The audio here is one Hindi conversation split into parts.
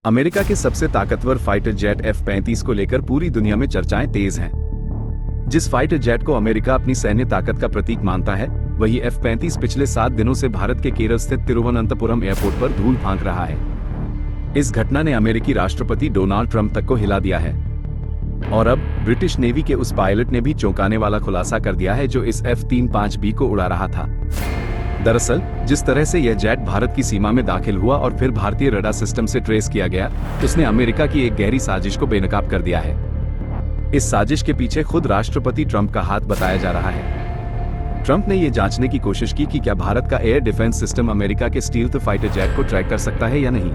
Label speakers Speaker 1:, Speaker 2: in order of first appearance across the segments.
Speaker 1: अमेरिका के सबसे ताकतवर फाइटर जेट F-35 को लेकर पूरी दुनिया में चर्चाएं तेज हैं। जिस फाइटर जेट को अमेरिका अपनी सैन्य ताकत का प्रतीक मानता है, वही F-35 पिछले 7 दिनों से भारत के केरल स्थित तिरुवनंतपुरम एयरपोर्ट पर धूल फांक रहा है। इस घटना ने अमेरिकी राष्ट्रपति डोनाल्ड ट्रंप तक को हिला दिया है और अब ब्रिटिश नेवी के उस पायलट ने भी चौंकाने वाला खुलासा कर दिया है जो इस F-35B को उड़ा रहा था। दरअसल जिस तरह से यह जेट भारत की सीमा में दाखिल हुआ और फिर भारतीय रडार सिस्टम से ट्रेस किया गया, उसने अमेरिका की एक गहरी साजिश को बेनकाब कर दिया है। इस साजिश के पीछे खुद राष्ट्रपति ट्रंप का हाथ बताया जा रहा है। ट्रंप ने यह जांचने की कोशिश की कि क्या भारत का एयर डिफेंस सिस्टम अमेरिका के स्टील्थ फाइटर जेट को ट्रैक कर सकता है या नहीं।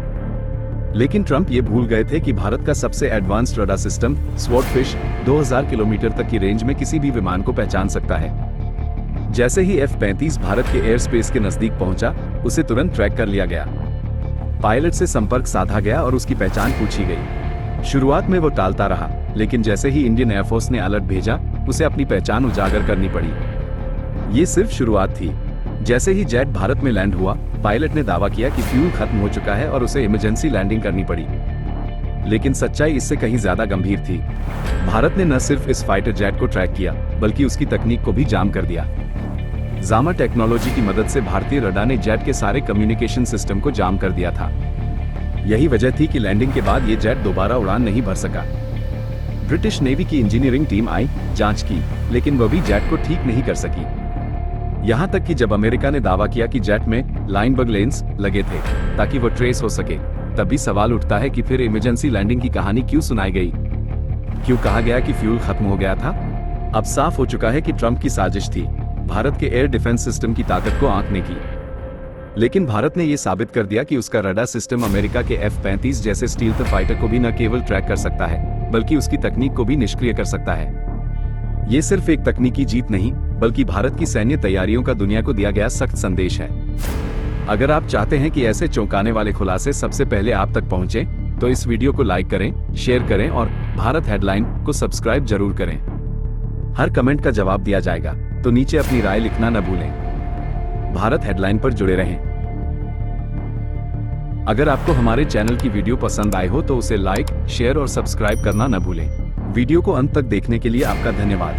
Speaker 1: लेकिन ट्रंप ये भूल गए थे कि भारत का सबसे advanced radar system swordfish 2000 kilometre तक की रेंज में किसी भी विमान को पहचान सकता है। जैसे ही F-35 भारत के एयर स्पेस के नजदीक पहुंचा, उसे तुरंत ट्रैक कर लिया गया। पायलट से संपर्क साधा गया और उसकी पहचान पूछी गई। शुरुआत में वो टालता रहा, लेकिन जैसे ही इंडियन एयरफोर्स ने अलर्ट भेजा, उसे अपनी पहचान उजागर करनी पड़ी। ये सिर्फ शुरुआत थी। जैसे ही जेट भारत में लैंड हुआ, पायलट ने दावा किया कि फ्यूल खत्म हो चुका है और उसे इमरजेंसी लैंडिंग करनी पड़ी। लेकिन सच्चाई इससे कहीं ज्यादा गंभीर थी। भारत ने न सिर्फ इस फाइटर जेट को ट्रैक किया, बल्कि उसकी तकनीक को भी जाम कर दिया। जामा टेक्नोलॉजी की मदद से भारतीय रडार ने जेट के सारे कम्युनिकेशन सिस्टम को जाम कर दिया था। यही वजह थी कि लैंडिंग के बाद ये जेट दोबारा उड़ान नहीं भर सका। ब्रिटिश नेवी की इंजीनियरिंग टीम आई, जांच की, लेकिन वह भी जेट को ठीक नहीं कर सकी। यहां तक कि जब अमेरिका ने दावा किया कि जेट में लाइन बग लेंस लगे थे ताकि वो ट्रेस हो सके, तभी सवाल उठता है कि फिर इमरजेंसी लैंडिंग की कहानी क्यों सुनाई गई। क्यों कहा गया कि फ्यूल खत्म हो गया था। अब साफ हो चुका है कि ट्रंप की साजिश थी भारत के एयर डिफेंस सिस्टम की ताकत को आंकने की। लेकिन भारत ने यह साबित कर दिया कि उसका रडार सिस्टम अमेरिका के F-35 जैसे स्टील्थ फाइटर को भी न केवल ट्रैक कर सकता है, बल्कि उसकी तकनीक को भी निष्क्रिय कर सकता है। ये सिर्फ एक तकनीकी जीत नहीं, बल्कि भारत की सैन्य तैयारियों का दुनिया को दिया गया सख्त संदेश है। अगर आप चाहते हैं कि ऐसे चौंकाने वाले खुलासे सबसे पहले आप तक पहुंचे, तो इस वीडियो को लाइक करें, शेयर करें और भारत हेडलाइन को सब्सक्राइब जरूर करें। हर कमेंट का जवाब दिया जाएगा, तो नीचे अपनी राय लिखना न भूलें। भारत हेडलाइन पर जुड़े रहें। अगर आपको हमारे चैनल की वीडियो पसंद आए हो तो उसे लाइक, शेयर और सब्सक्राइब करना न भूलें। वीडियो को अंत तक देखने के लिए आपका धन्यवाद।